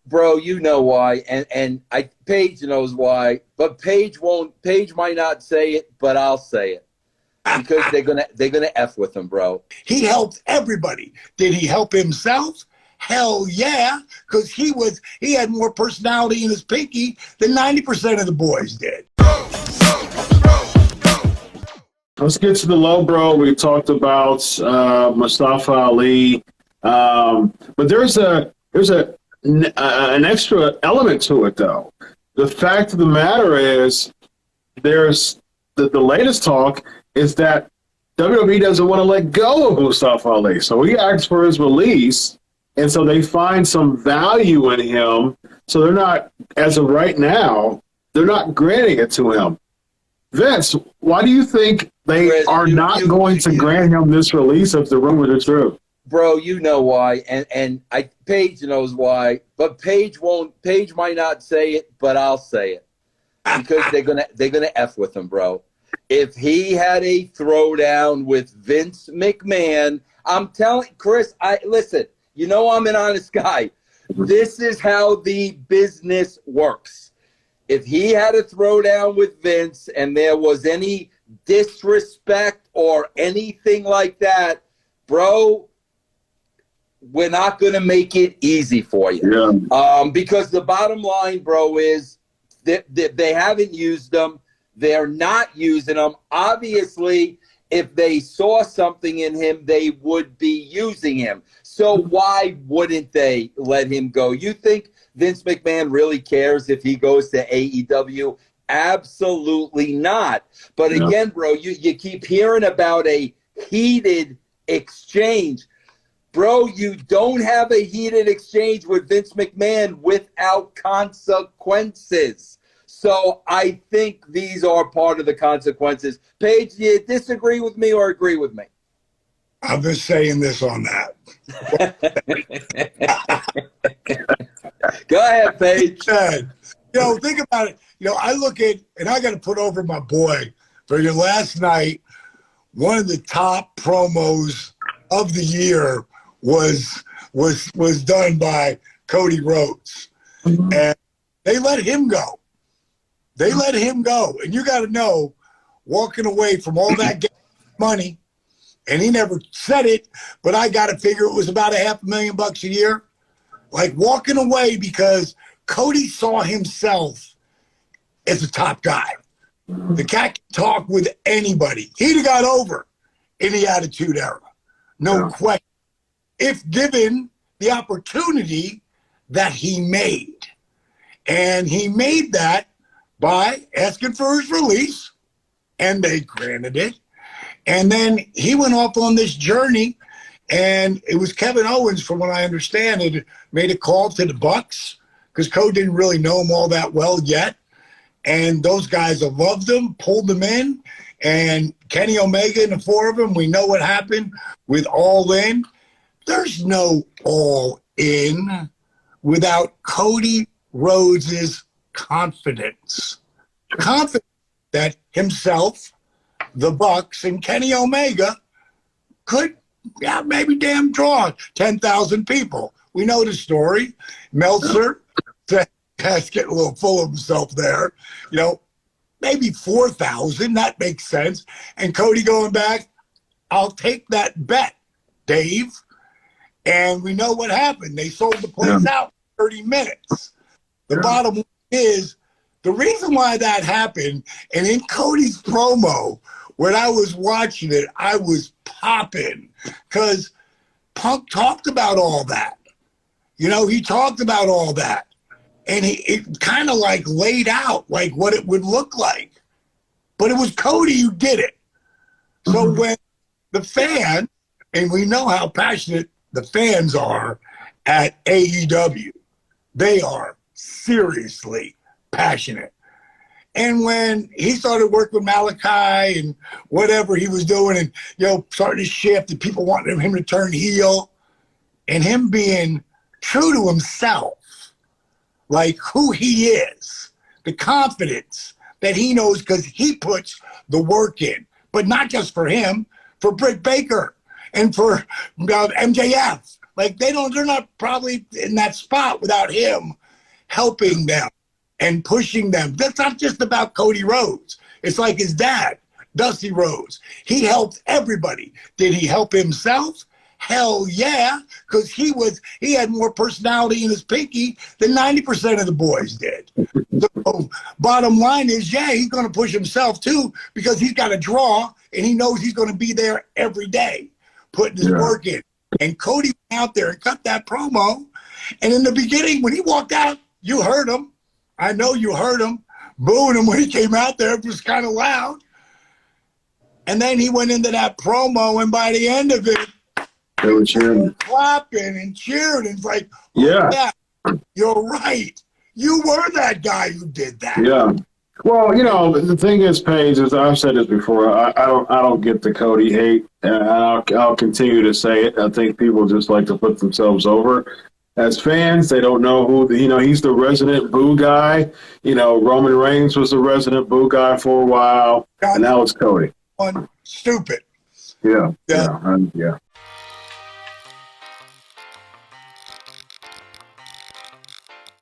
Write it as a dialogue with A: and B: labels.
A: Bro, you know why, and Paige knows why, but Paige won't. Paige might not say it, but I'll say it because they're gonna f with him, bro.
B: He helped everybody. Did he help himself? Hell yeah, because he had more personality in his pinky than 90% of the boys did.
C: Let's get to the low, bro. We talked about Mustafa Ali, but there's an extra element to it, though. The fact of the matter is, there's the latest talk is that WWE doesn't want to let go of Mustafa Ali, so he asked for his release, and so they find some value in him. So they're not, as of right now, they're not granting it to him. Vince, why do you think they are not going to grant him this release if the rumors are true?
A: Bro, you know why, and Paige knows why, but Paige won't. Paige might not say it, but I'll say it because they're gonna f with him, bro. If he had a throwdown with Vince McMahon, I'm telling Chris, listen. You know I'm an honest guy. This is how the business works. If he had a throwdown with Vince and there was any disrespect or anything like that, bro, we're not going to make it easy for you.
C: Yeah.
A: Because the bottom line, bro, is that they haven't used them. They're not using them. Obviously, if they saw something in him, they would be using him. So why wouldn't they let him go? You think Vince McMahon really cares if he goes to AEW? Absolutely not. But again, bro, you keep hearing about a heated exchange. Bro, you don't have a heated exchange with Vince McMahon without consequences. So I think these are part of the consequences. Paige, do you disagree with me or agree with me?
B: I'm just saying this on that.
A: Go ahead, Paige.
B: Think about it. I look at, and I got to put over my boy for your last night. One of the top promos of the year was done by Cody Rhodes, and they let him go. They let him go, and you got to know, walking away from all that money. And he never said it, but I got to figure it was about $500,000 a year. Like walking away because Cody saw himself as a top guy. The cat can talk with anybody. He'd have got over in the Attitude Era. No question. If given the opportunity that he made. And he made that by asking for his release, and they granted it. And then he went off on this journey, and it was Kevin Owens, from what I understand, had made a call to the Bucks because Cody didn't really know him all that well yet. And those guys have loved him, pulled him in, and Kenny Omega and the four of them, we know what happened with All In. There's no All In without Cody Rhodes' confidence. Confidence that himself, the Bucks, and Kenny Omega could, maybe damn draw 10,000 people. We know the story. Meltzer, that's getting a little full of himself there. Maybe 4,000. That makes sense. And Cody going back, I'll take that bet, Dave. And we know what happened. They sold the place out in 30 minutes. The bottom line is, the reason why that happened, and in Cody's promo, when I was watching it, I was popping because Punk talked about all that. He talked about all that. And it kind of like laid out like what it would look like. But it was Cody who did it. So when the fan, and we know how passionate the fans are at AEW, they are seriously passionate. And when he started working with Malachi and whatever he was doing and, starting to shift and people wanted him to turn heel and him being true to himself, like who he is, the confidence that he knows because he puts the work in, but not just for him, for Britt Baker and for MJF, Like they're not probably in that spot without him helping them and pushing them. That's not just about Cody Rhodes. It's like his dad, Dusty Rhodes. He helped everybody. Did he help himself? Hell yeah, because he had more personality in his pinky than 90% of the boys did. So bottom line is, yeah, he's going to push himself too because he's got a draw and he knows he's going to be there every day, putting his work in. And Cody went out there and cut that promo. And in the beginning, when he walked out, you heard him. I know you heard him booing him when he came out there. It was kind of loud. And then he went into that promo, and by the end of it,
C: they were cheering,
B: clapping and cheering. And it's like,
C: yeah,
B: you're right. You were that guy who did that.
C: Yeah. Well, you know, the thing is, Paige, as I've said this before, I don't get the Cody hate, and I'll continue to say it. I think people just like to put themselves over. As fans, they don't know who, he's the resident boo guy. Roman Reigns was the resident boo guy for a while, and now it's Cody.
B: Stupid.
C: Yeah.